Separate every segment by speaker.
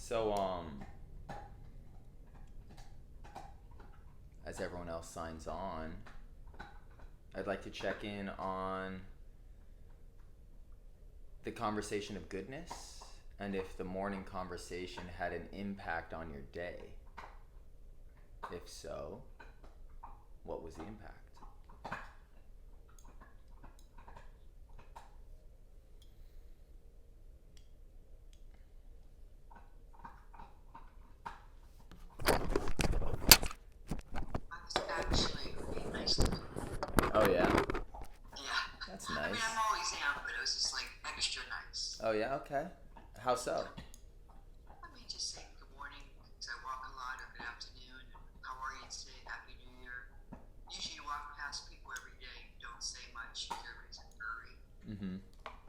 Speaker 1: So, as everyone else signs on, I'd like to check in on the conversation of goodness and if the morning conversation had an impact on your day. If so, what was the impact?
Speaker 2: I was actually really nice to me.
Speaker 1: Oh, yeah?
Speaker 2: Yeah.
Speaker 1: That's
Speaker 2: I mean,
Speaker 1: nice.
Speaker 2: I'm always am, but it was just like extra nice.
Speaker 1: Oh, yeah? Okay. How so?
Speaker 2: I mean, just saying good morning, because I walk a lot, or good afternoon, and how are you today? Happy New Year. Usually you walk past people every day, you don't say much, everybody's in a hurry.
Speaker 1: Mm-hmm.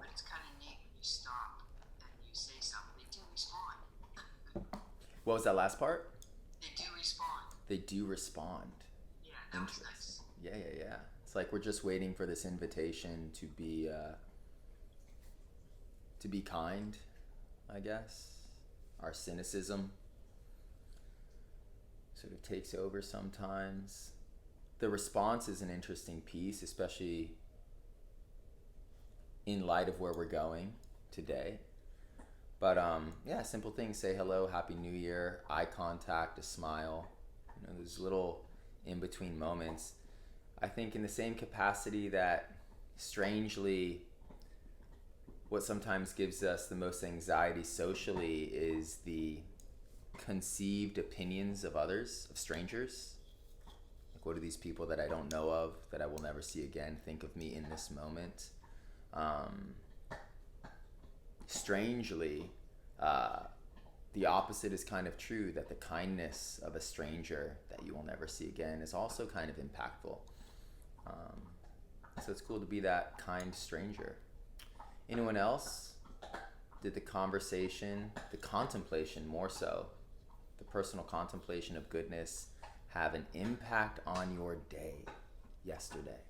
Speaker 2: But it's kind of neat when you stop and you say something. They do respond.
Speaker 1: What was that last part?
Speaker 2: They do respond.
Speaker 1: They do respond.
Speaker 2: Yeah, that was
Speaker 1: Interesting.
Speaker 2: nice.
Speaker 1: Yeah. It's like we're just waiting for this invitation to be kind, I guess. Our cynicism sort of takes over sometimes. The response is an interesting piece, especially in light of where we're going today. But yeah, simple things: say hello, happy new year, eye contact, a smile. Those little in between moments. I think in the same capacity that, strangely, what sometimes gives us the most anxiety socially is the conceived opinions of others, of strangers. Like, what do these people that I don't know of, that I will never see again, think of me in this moment? Strangely, the opposite is kind of true, that the kindness of a stranger that you will never see again is also kind of impactful. So it's cool to be that kind stranger. Anyone else? Did the conversation, the contemplation more so, the personal contemplation of goodness, have an impact on your day yesterday?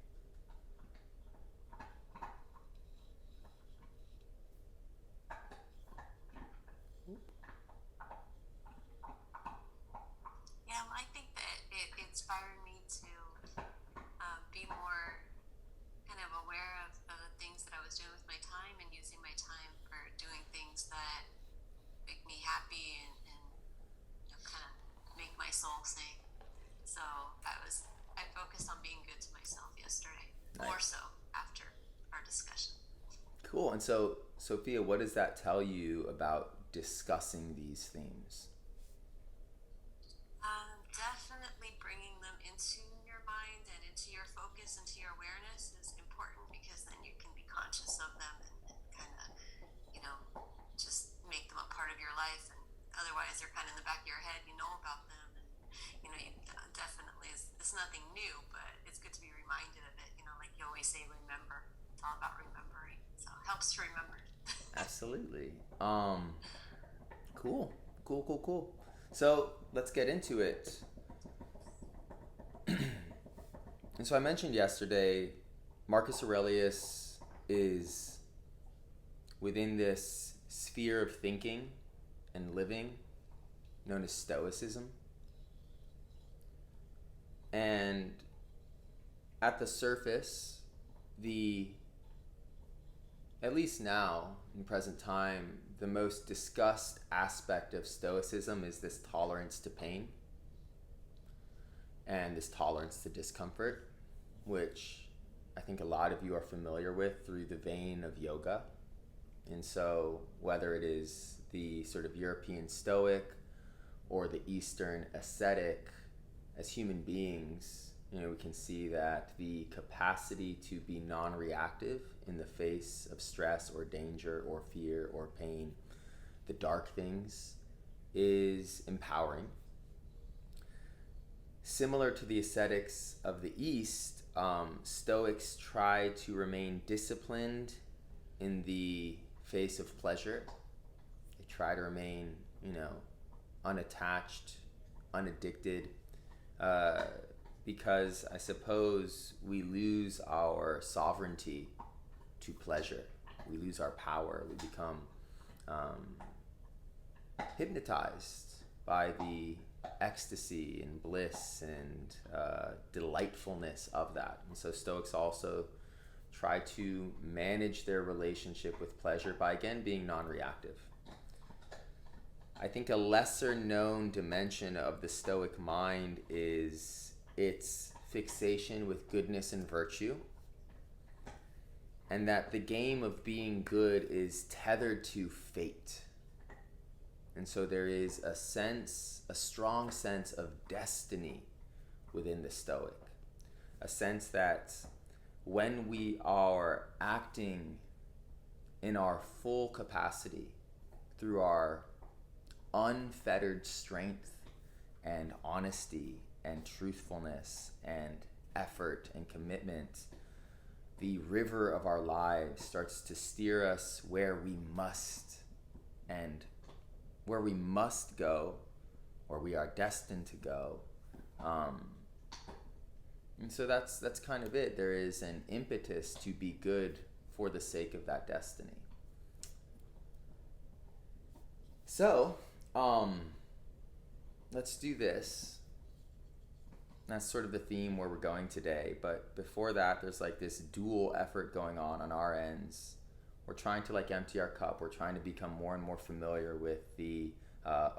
Speaker 2: Yeah, well, I think that it inspired me to be more kind of aware of the things that I was doing with my time and using my time for doing things that make me happy and kind of make my soul sing. So I focused on being good to myself yesterday, more
Speaker 1: Nice.
Speaker 2: so after our discussion.
Speaker 1: Cool. And so, Sophia, what does that tell you about discussing these themes?
Speaker 2: Definitely bringing them into your mind and into your focus, into your awareness is important because then you can be conscious of them and kind of, you know, just make them a part of your life. And otherwise, they're kind of in the back of your head. You know about them, and you definitely it's nothing new, but it's good to be reminded of it. Like you always say, remember. It's all about remembering, so it helps to remember.
Speaker 1: Absolutely. Cool. So let's get into it. And so I mentioned yesterday, Marcus Aurelius is within this sphere of thinking and living known as Stoicism. And at the surface, at least now, in present time, the most discussed aspect of Stoicism is this tolerance to pain and this tolerance to discomfort, which I think a lot of you are familiar with through the vein of yoga. And so, whether it is the sort of European Stoic or the Eastern ascetic, as human beings, we can see that the capacity to be non-reactive in the face of stress or danger or fear or pain, the dark things, is empowering. Similar to the ascetics of the East, Stoics try to remain disciplined in the face of pleasure. They try to remain, unattached, unaddicted, because I suppose we lose our sovereignty to pleasure. We lose our power. We become hypnotized by the ecstasy and bliss and delightfulness of that. And so Stoics also try to manage their relationship with pleasure by, again, being non-reactive. I think a lesser known dimension of the Stoic mind is its fixation with goodness and virtue, and that the game of being good is tethered to fate. And so there is a strong sense of destiny within the Stoic. A sense that when we are acting in our full capacity through our unfettered strength and honesty and truthfulness and effort and commitment, the river of our lives starts to steer us where we must go, or we are destined to go. And so that's kind of it. There is an impetus to be good for the sake of that destiny. So, let's do this. That's sort of the theme where we're going today. But before that, there's like this dual effort going on our ends. We're trying to like empty our cup. We're trying to become more and more familiar with the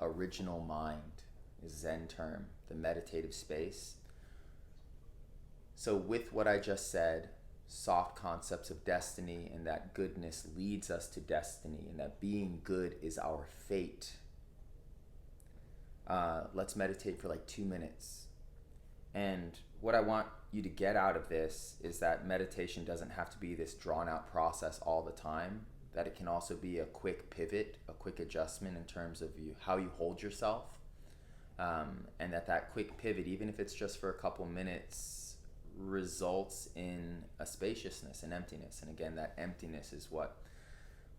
Speaker 1: original mind, is Zen term, the meditative space. So with what I just said, soft concepts of destiny, and that goodness leads us to destiny, and that being good is our fate. Let's meditate for like 2 minutes. And what I want you to get out of this is that meditation doesn't have to be this drawn out process all the time, that it can also be a quick pivot, a quick adjustment in terms of how you hold yourself. And that quick pivot, even if it's just for a couple minutes, results in a spaciousness and emptiness. And again, that emptiness is what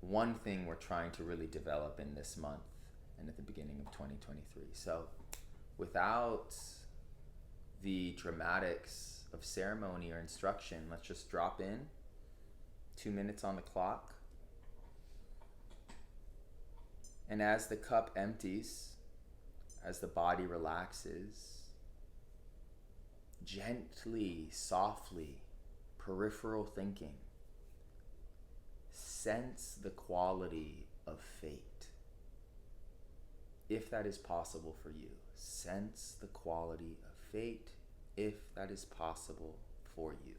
Speaker 1: one thing we're trying to really develop in this month and at the beginning of 2023. So without the dramatics of ceremony or instruction, let's just drop in. 2 minutes on the clock. And as the cup empties, as the body relaxes, gently, softly, peripheral thinking, sense the quality of fate. If that is possible for you, sense the quality of fate, if that is possible for you.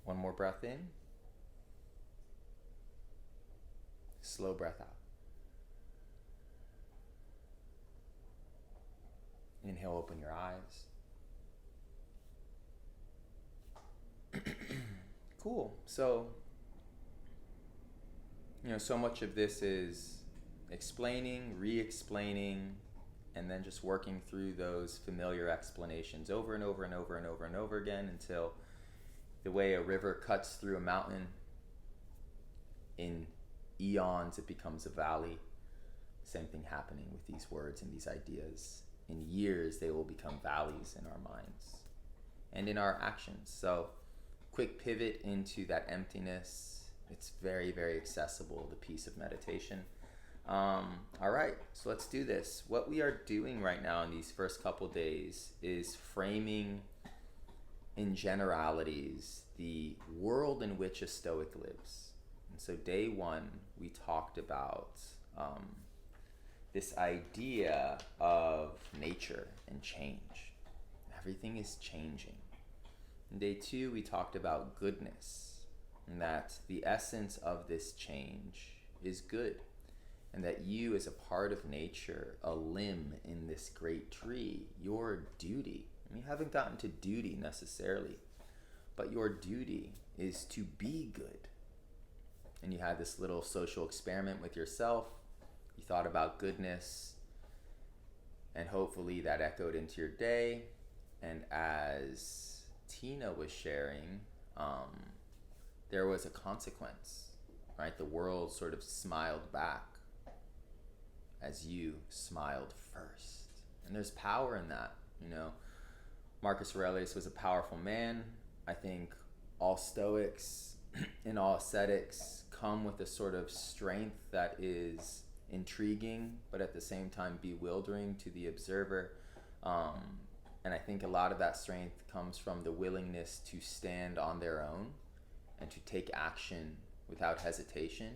Speaker 1: One more breath in. Slow breath out. Inhale, open your eyes. Cool. So, so much of this is explaining, re-explaining, and then just working through those familiar explanations over and over and over and over and over again until the way a river cuts through a mountain, in eons it becomes a valley. Same thing happening with these words and these ideas. In years they will become valleys in our minds and in our actions. So quick pivot into that emptiness. It's very, very accessible, the piece of meditation. All right, so let's do this. What we are doing right now in these first couple days is framing in generalities the world in which a Stoic lives. And so day one, we talked about this idea of nature and change. Everything is changing. In day two, we talked about goodness, and that the essence of this change is good, and that you, as a part of nature, a limb in this great tree, your duty, and you haven't gotten to duty necessarily, but your duty is to be good. And you had this little social experiment with yourself. You thought about goodness, and hopefully that echoed into your day. And as Tina was sharing, there was a consequence, right? The world sort of smiled back as you smiled first. And there's power in that, Marcus Aurelius was a powerful man. I think all Stoics and all ascetics come with a sort of strength that is intriguing, but at the same time bewildering to the observer. And I think a lot of that strength comes from the willingness to stand on their own and to take action without hesitation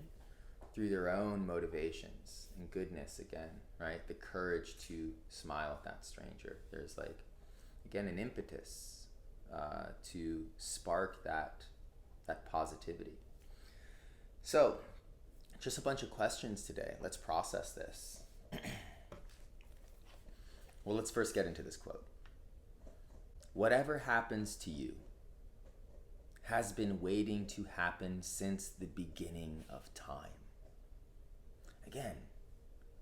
Speaker 1: through their own motivations and goodness again, right? The courage to smile at that stranger. There's again, an impetus to spark that positivity. So, just a bunch of questions today. Let's process this. Well, let's first get into this quote. Whatever happens to you has been waiting to happen since the beginning of time. Again,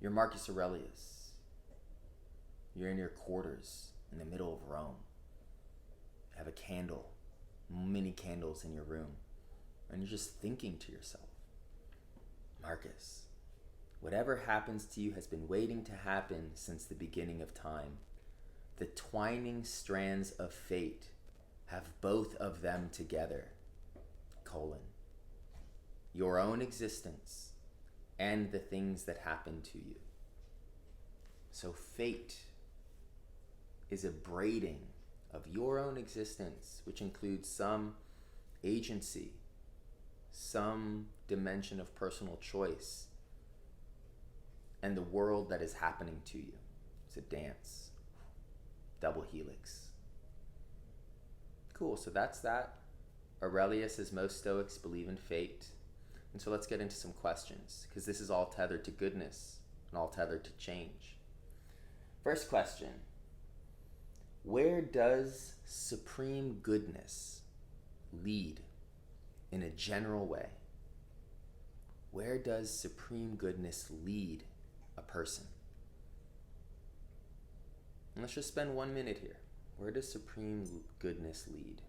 Speaker 1: you're Marcus Aurelius. You're in your quarters in the middle of Rome. You have a candle, many candles in your room, and you're just thinking to yourself, Marcus, whatever happens to you has been waiting to happen since the beginning of time. The twining strands of fate have both of them together, : your own existence and the things that happen to you. So fate is a braiding of your own existence, which includes some agency, some dimension of personal choice, and the world that is happening to you. It's a dance. Double helix. Cool, so that's that. Aurelius, as most Stoics, believe in fate. And so let's get into some questions, because this is all tethered to goodness and all tethered to change. First question. Where does supreme goodness lead in a general way? Where does supreme goodness lead a person? And let's just spend 1 minute here. Where does supreme goodness lead?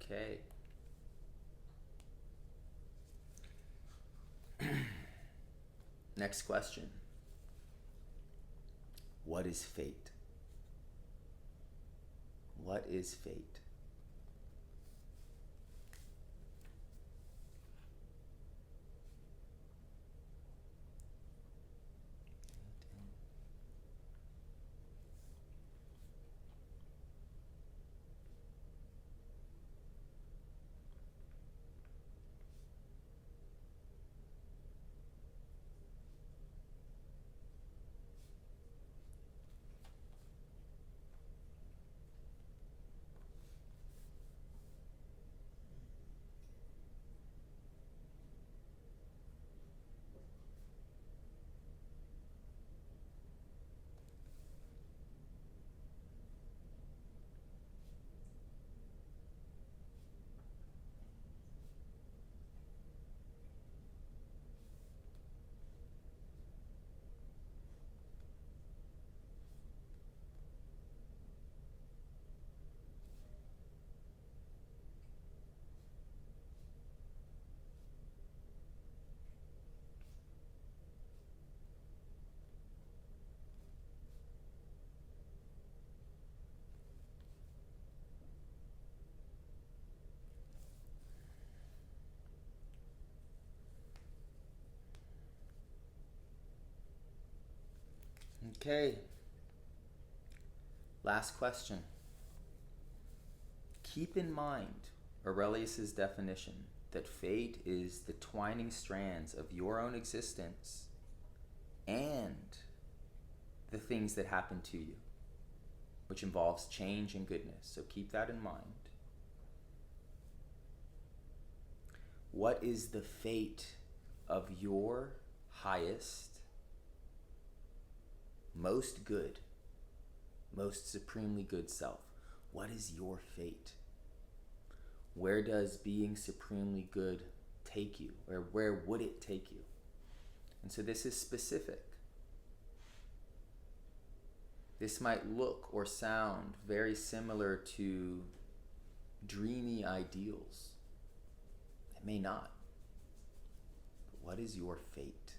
Speaker 1: Okay. Next question. What is fate? What is fate? Okay. Last question. Keep in mind Aurelius's definition that fate is the twining strands of your own existence and the things that happen to you, which involves change and goodness. So keep that in mind. What is the fate of your highest, most good, most supremely good self? What is your fate? Where does being supremely good take you? Or where would it take you? And so this is specific. This might look or sound very similar to dreamy ideals. It may not. But what is your fate?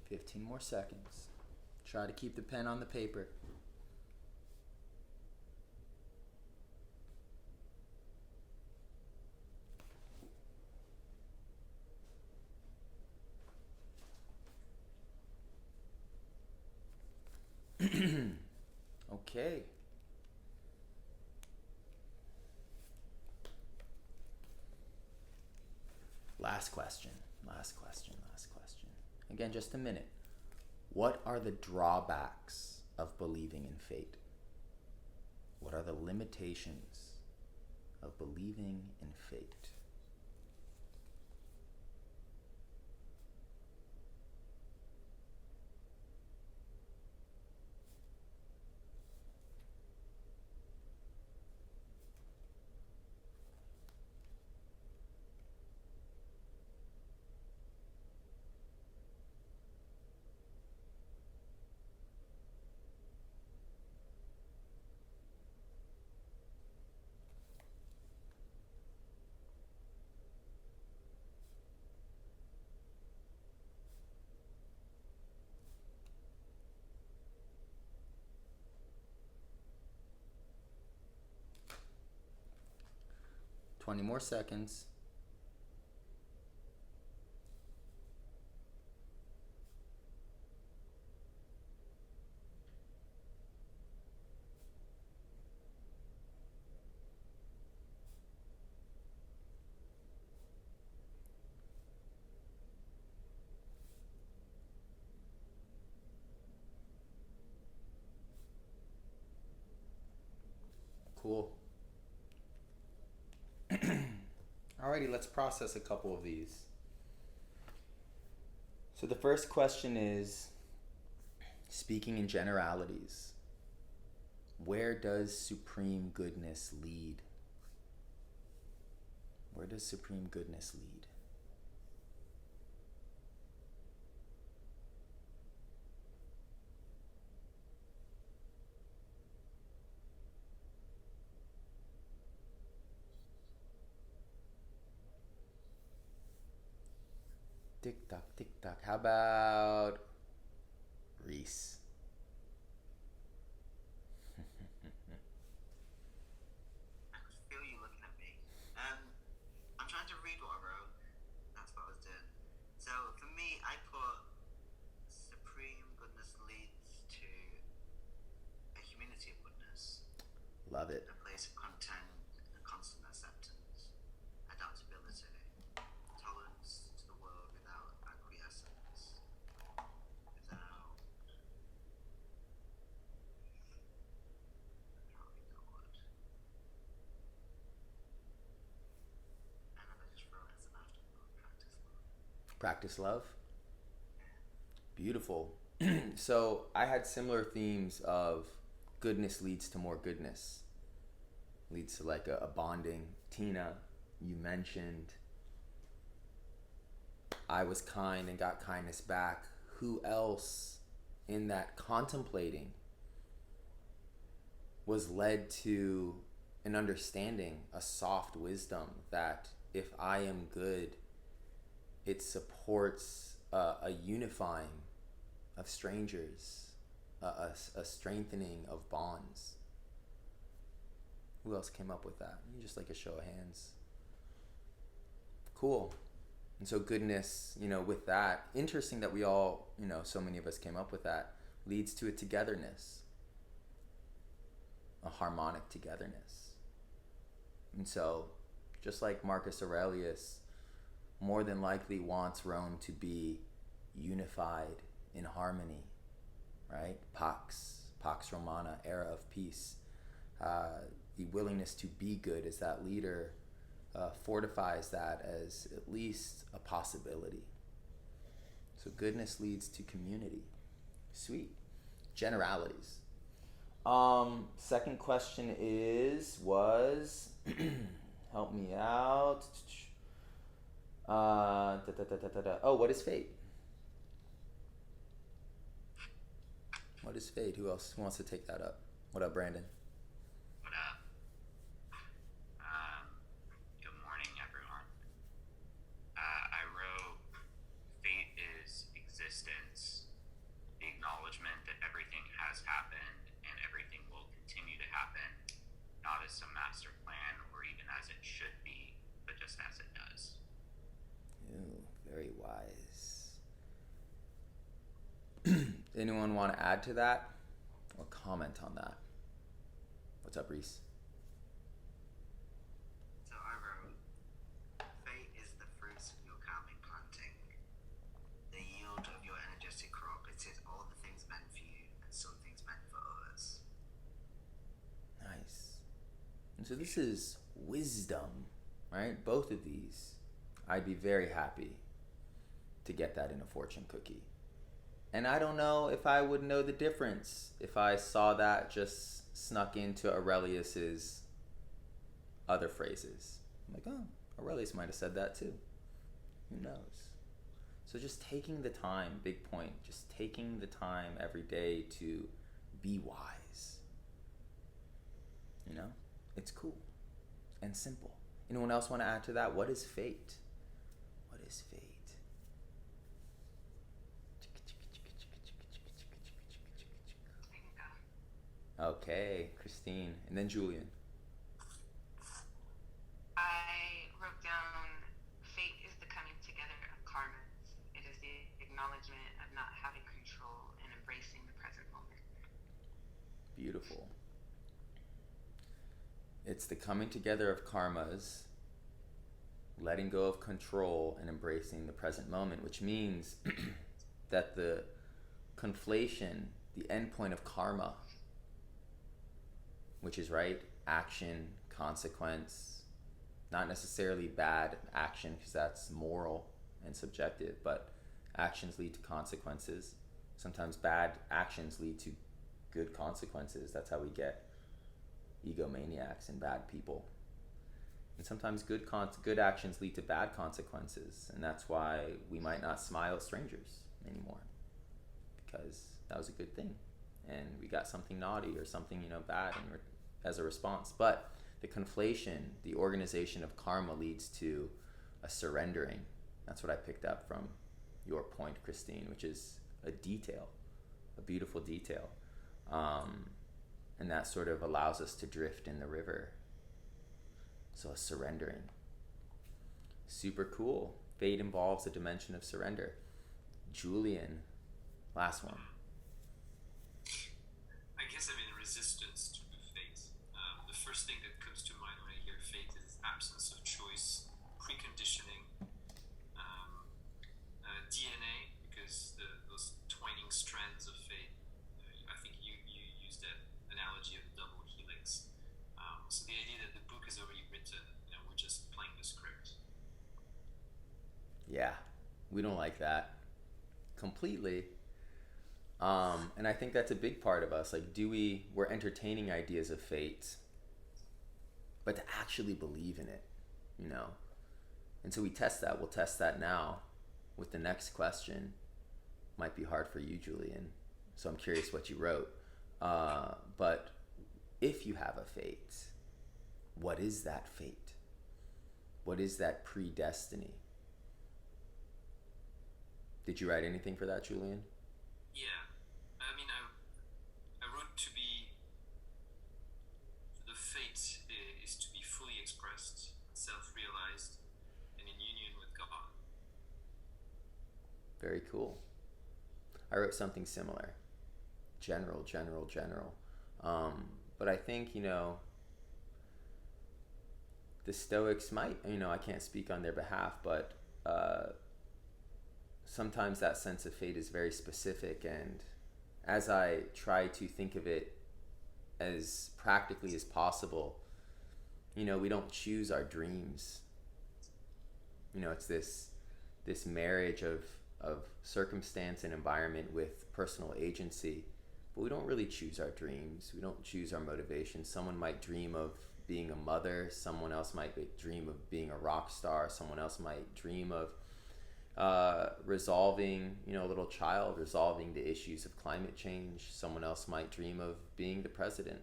Speaker 1: Fifteen more seconds. Try to keep the pen on the paper. Okay. Last question. Last question. Last question. Again, just a minute. What are the drawbacks of believing in fate? What are the limitations of believing in fate? Twenty more seconds. Alrighty, let's process a couple of these. So the first question is, speaking in generalities, where does supreme goodness lead? Where does supreme goodness lead? Tick tock, tick tock. How about Reese?
Speaker 3: I could feel you looking at me. I'm trying to read what I wrote. That's what I was doing. So for me, I put supreme goodness leads to a community of goodness,
Speaker 1: Love it.
Speaker 3: a place of content and constant acceptance, adaptability, tolerance to the world without acquiescence, without. I can't read that word. And then I just wrote it as an afterthought, practice love.
Speaker 1: Practice love. Beautiful. So I had similar themes of goodness leads to more goodness, leads to like a bonding. Tina, you mentioned I was kind and got kindness back. Who else in that contemplating was led to an understanding, a soft wisdom that if I am good, it supports a unifying of strangers, a strengthening of bonds. Who else came up with that? Just like a show of hands. Cool. And so goodness, with that, interesting that we all, so many of us came up with that, leads to a togetherness, a harmonic togetherness. And so, just like Marcus Aurelius more than likely wants Rome to be unified in harmony, right? Pax Romana, era of peace. The willingness to be good as that leader fortifies that as at least a possibility. So goodness leads to community. Sweet. Generalities. Second question was help me out. Oh, what is fate? What is fate? Who else wants to take that up? What up, Brandon?
Speaker 4: What up? Good morning, everyone. I wrote, fate is existence, the acknowledgement that everything has happened and everything will continue to happen, not as some master plan or even as it should be, but just as it does.
Speaker 1: Ooh, very wise. Anyone want to add to that or comment on that? What's up, Reese?
Speaker 3: So I wrote, fate is the fruits of your karmic planting, the yield of your energetic crop. It is all the things meant for you and some things meant for others.
Speaker 1: Nice. And so this is wisdom, right? Both of these. I'd be very happy to get that in a fortune cookie. And I don't know if I would know the difference if I saw that just snuck into Aurelius's other phrases. I'm like, oh, Aurelius might have said that too. Who knows? So just taking the time, big point, just taking the time every day to be wise. It's cool and simple. Anyone else want to add to that? What is fate? What is fate?
Speaker 2: I can go.
Speaker 1: Okay, Christine, and then Julian.
Speaker 5: I wrote down, fate is the coming together of karmas. It is the acknowledgement of not having control and embracing the present moment.
Speaker 1: Beautiful. It's the coming together of karmas, letting go of control and embracing the present moment, which means that the conflation, the endpoint of karma, which is right, action, consequence, Not necessarily bad action, because that's moral and subjective, but actions lead to consequences. Sometimes bad actions lead to good consequences. That's how we get egomaniacs and bad people. And sometimes good actions lead to bad consequences, and that's why we might not smile at strangers anymore, because that was a good thing, and we got something naughty or something bad as a response. But the conflation, the organization of karma leads to a surrendering. That's what I picked up from your point, Christine, which is a detail, a beautiful detail. And that sort of allows us to drift in the river. So a surrendering. Super cool. Fate involves a dimension of surrender. Julian, last one.
Speaker 6: I guess I'm in resistance to fate. The first thing that comes to mind when I hear fate is absence of choice, preconditioning, DNA, because those twining strands of fate. I think you used that analogy of the double helix. So the idea that the book is already written, we're just playing the script.
Speaker 1: Yeah, we don't like that completely. And I think that's a big part of us. Like, we're entertaining ideas of fate, but to actually believe in it, And so we test that. We'll test that now with the next question. Might be hard for you, Julian. So I'm curious what you wrote. But if you have a fate, what is that fate? What is that predestiny? Did you write anything for that, Julian?
Speaker 6: Yeah. I mean, I wrote to be, the fate is to be fully expressed, self-realized, and in union with God.
Speaker 1: Very cool. I wrote something similar. General. But I think, the Stoics might, I can't speak on their behalf, but sometimes that sense of fate is very specific. And as I try to think of it as practically as possible, we don't choose our dreams. It's this marriage of circumstance and environment with personal agency, but we don't really choose our dreams. We don't choose our motivations. Someone might dream of being a mother. Someone else might dream of being a rock star. Someone else might dream of resolving, a little child, resolving the issues of climate change. Someone else might dream of being the president.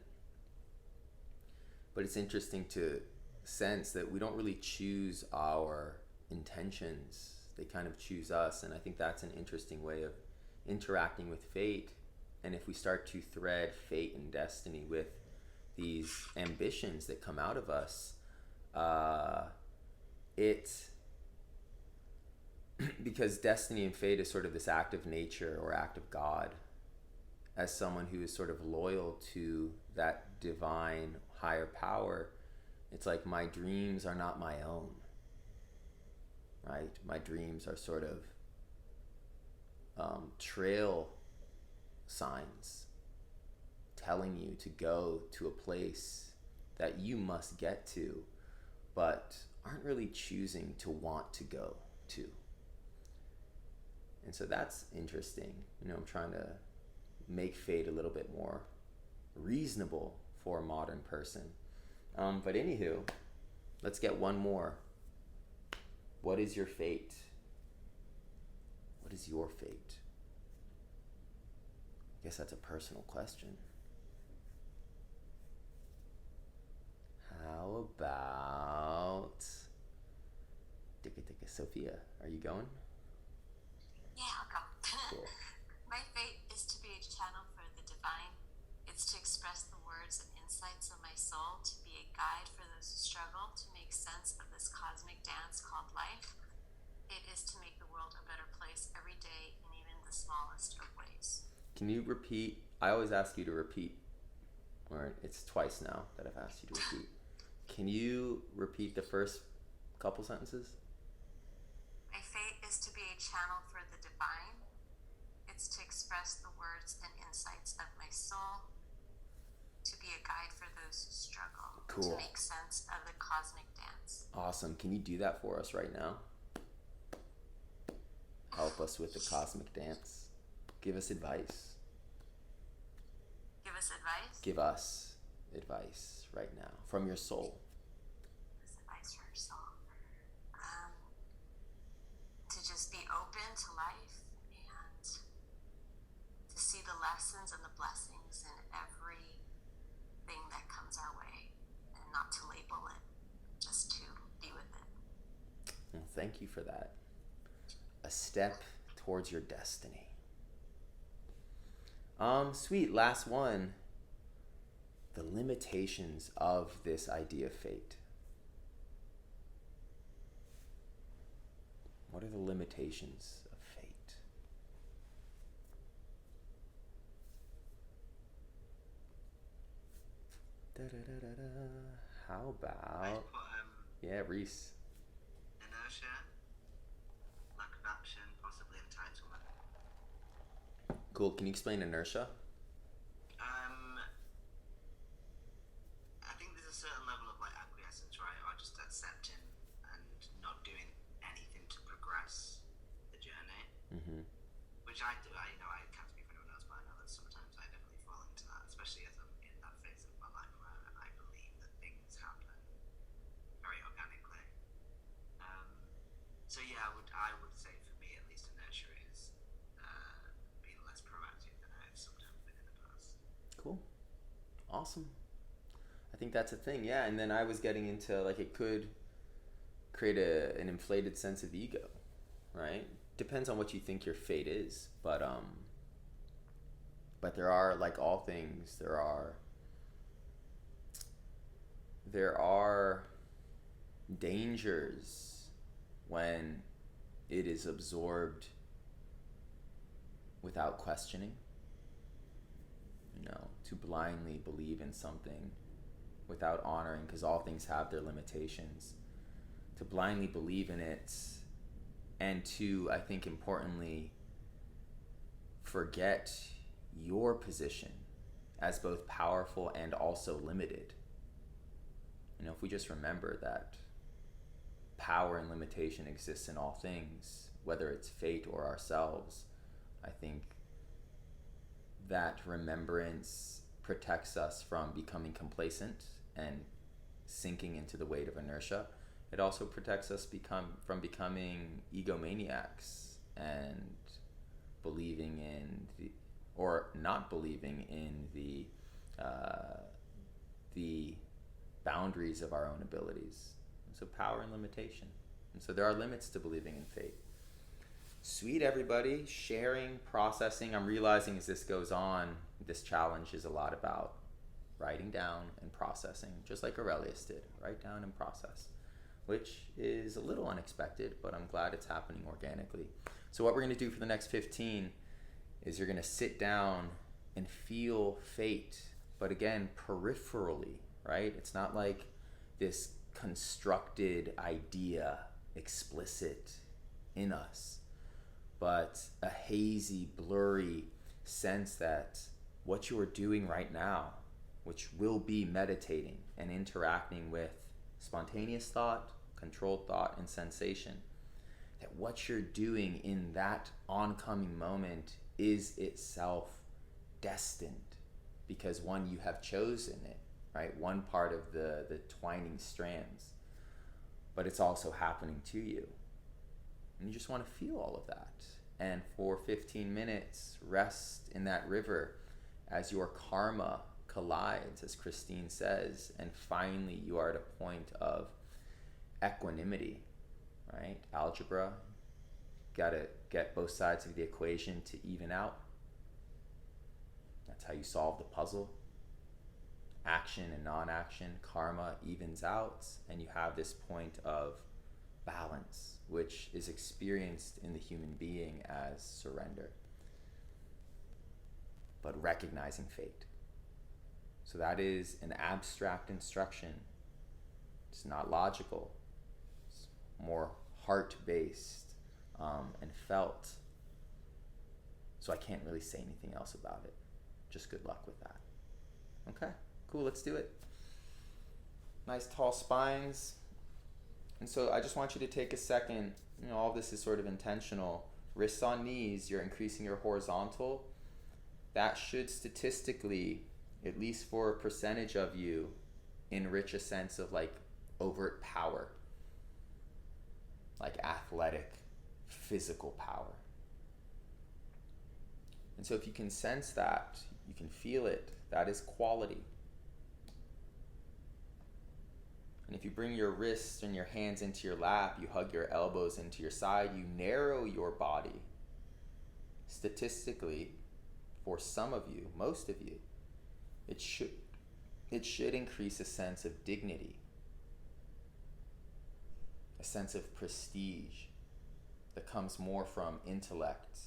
Speaker 1: But it's interesting to sense that we don't really choose our intentions. They kind of choose us, and I think that's an interesting way of interacting with fate. And if we start to thread fate and destiny with these ambitions that come out of us, because destiny and fate is sort of this act of nature or act of God, as someone who is sort of loyal to that divine higher power, it's like my dreams are not my own, right? My dreams are sort of trail signs telling you to go to a place that you must get to, but aren't really choosing to want to go to. And so that's interesting. I'm trying to make fate a little bit more reasonable for a modern person. But anywho, let's get one more. What is your fate? What is your fate? I guess that's a personal question. How about Sophia? Are you going?
Speaker 2: Yeah, I'll go.
Speaker 1: Cool.
Speaker 2: My fate is to be a channel for the divine. It's to express the words and insights of my soul, to be a guide for those who struggle, to make sense of this cosmic dance called life. It is to make the world a better place every day in even the smallest of ways.
Speaker 1: Can you repeat? I always ask you to repeat, or it's twice now that I've asked you to repeat. Can you repeat the first couple sentences?
Speaker 2: My fate is to be a channel for the divine. It's to express the words and insights of my soul, to be a guide for those who struggle,
Speaker 1: Cool.
Speaker 2: to make sense of the cosmic dance.
Speaker 1: Awesome. Can you do that for us right now? Help us with the cosmic dance. Give us advice.
Speaker 2: Give us advice.
Speaker 1: Give us advice right now from your soul.
Speaker 2: Give us advice for your soul. To just be open to life and to see the lessons and the blessings in everything that comes our way, and not to label it, just to be with it.
Speaker 1: Well, thank you for that. A step towards your destiny. Sweet, last one. The limitations of this idea of fate. What are the limitations of fate? How about... Yeah, Reese.
Speaker 3: Inertia, lack of action, possibly entitlement.
Speaker 1: Cool. Can you explain inertia?
Speaker 3: I think there's a certain level of like acquiescence, right, or just accepting and not doing anything to progress the journey.
Speaker 1: Mm-hmm.
Speaker 3: Which I do. I can't speak for anyone else, but I know that sometimes I definitely fall into that, especially as I'm in that phase of my life where I believe that things happen very organically. So yeah, I would say for me at least inertia is being less proactive than I have sometimes been in the past.
Speaker 1: Cool. Awesome. I think that's a thing, yeah. And then I was getting into like it could create an inflated sense of ego, right? Depends on what you think your fate is, but there are, like all things, there are dangers when it is absorbed without questioning. To blindly believe in something without honoring, because all things have their limitations. To blindly believe in it, and to, I think importantly, forget your position as both powerful and also limited. If we just remember that power and limitation exists in all things, whether it's fate or ourselves, I think that remembrance protects us from becoming complacent and sinking into the weight of inertia. It also protects us from becoming egomaniacs and believing in or not believing in the boundaries of our own abilities. So power and limitation. And so there are limits to believing in fate. Sweet, everybody. Sharing, processing. I'm realizing as this goes on, this challenge is a lot about writing down and processing, just like Aurelius did. Write down and process, which is a little unexpected, but I'm glad it's happening organically. So what we're going to do for the next 15 is you're going to sit down and feel fate, but again, peripherally, right? It's not like this constructed idea explicit in us, but a hazy, blurry sense that what you are doing right now, which will be meditating and interacting with spontaneous thought, controlled thought, and sensation, that what you're doing in that oncoming moment is itself destined, because one, you have chosen it, right? One part of the twining strands, but it's also happening to you. And you just want to feel all of that. And for 15 minutes, rest in that river as your karma collides, as Christine says, and finally you are at a point of equanimity, right? Algebra, got to get both sides of the equation to even out. That's how you solve the puzzle. Action and non-action, karma evens out, and you have this point of balance, which is experienced in the human being as surrender, but recognizing fate. So that is an abstract instruction. It's not logical. It's more heart-based and felt. So I can't really say anything else about it. Just good luck with that. Okay, cool, let's do it. Nice tall spines. And so I just want you to take a second. All this is sort of intentional. Wrists on knees, you're increasing your horizontal. That should statistically, at least for a percentage of you, enrich a sense of like overt power, like athletic, physical power. And so if you can sense that, you can feel it, that is quality. And if you bring your wrists and your hands into your lap, you hug your elbows into your side, you narrow your body. Statistically, for some of you, most of you, it should increase a sense of dignity, a sense of prestige that comes more from intellect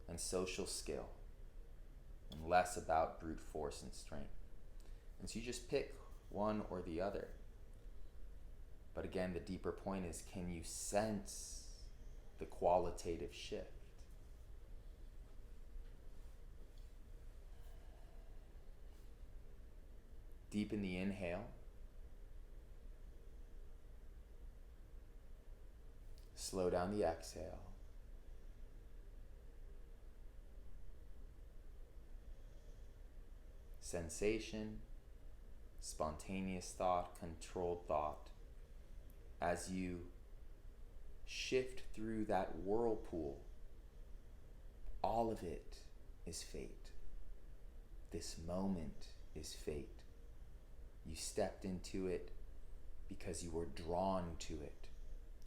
Speaker 1: and social skill and less about brute force and strength. And so you just pick one or the other. But again, the deeper point is, can you sense the qualitative shift? Deepen the inhale. Slow down the exhale. Sensation, spontaneous thought, controlled thought. As you shift through that whirlpool, all of it is fate. This moment is fate. You stepped into it because you were drawn to it,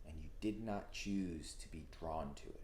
Speaker 1: and you did not choose to be drawn to it.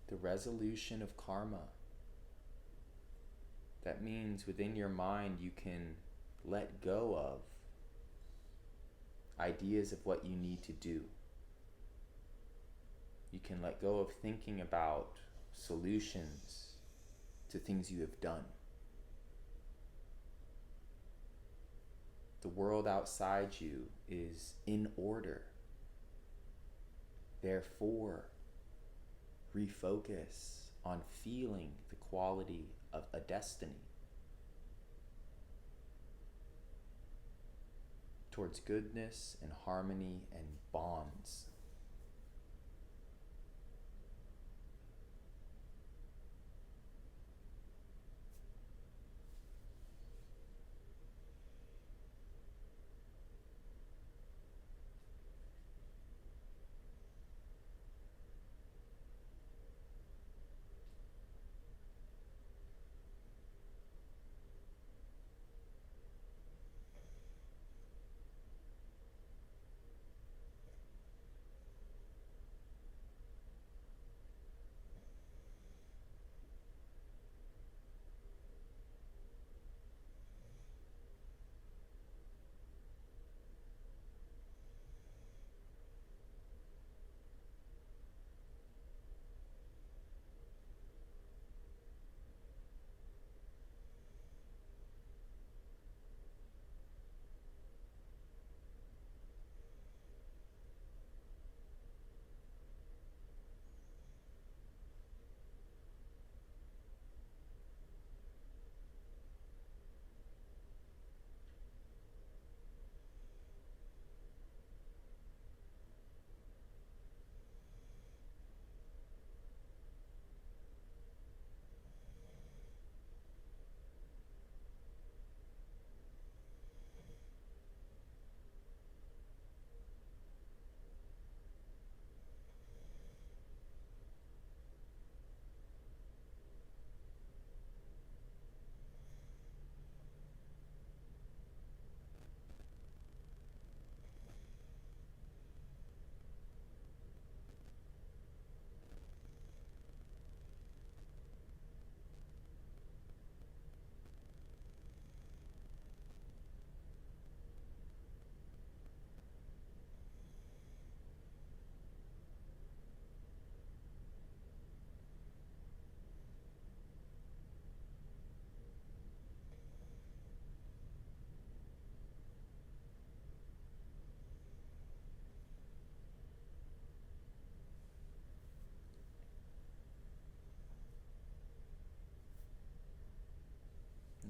Speaker 1: The resolution of karma. That means within your mind you can let go of ideas of what you need to do. You can let go of thinking about solutions to things you have done. The world outside you is in order. Therefore, refocus on feeling the quality of a destiny towards goodness and harmony and bonds.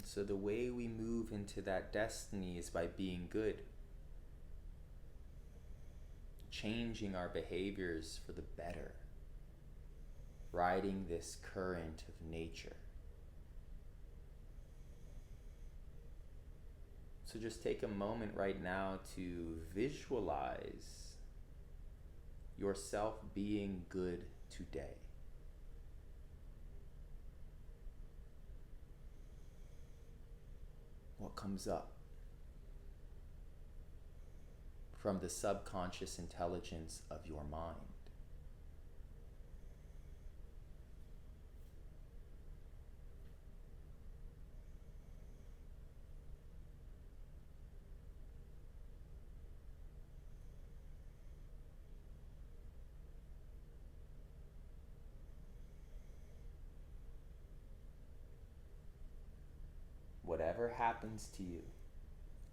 Speaker 1: So the way we move into that destiny is by being good, changing our behaviors for the better, riding this current of nature. So just take a moment right now to visualize yourself being good today. What comes up from the subconscious intelligence of your mind? Whatever happens to you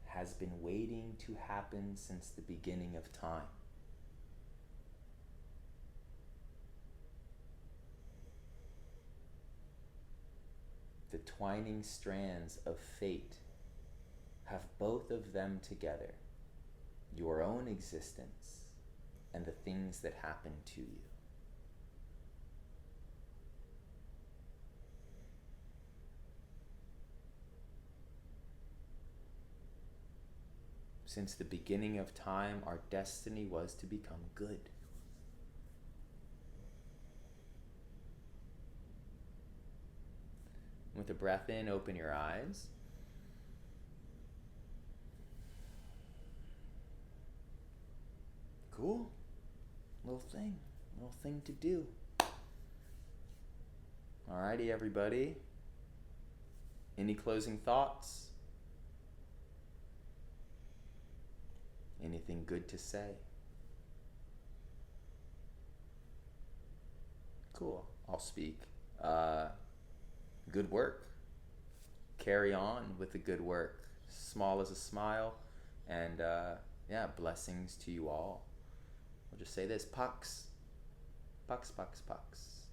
Speaker 1: has been waiting to happen since the beginning of time. The twining strands of fate have both of them together, your own existence and the things that happen to you. Since the beginning of time, our destiny was to become good. With a breath in, open your eyes. Cool. Little thing to do. Alrighty, everybody. Any closing thoughts? Anything good to say? Cool. I'll speak. Good work. Carry on with the good work. Small as a smile. And blessings to you all. I'll just say this. Pucks. Pucks, pucks, pucks.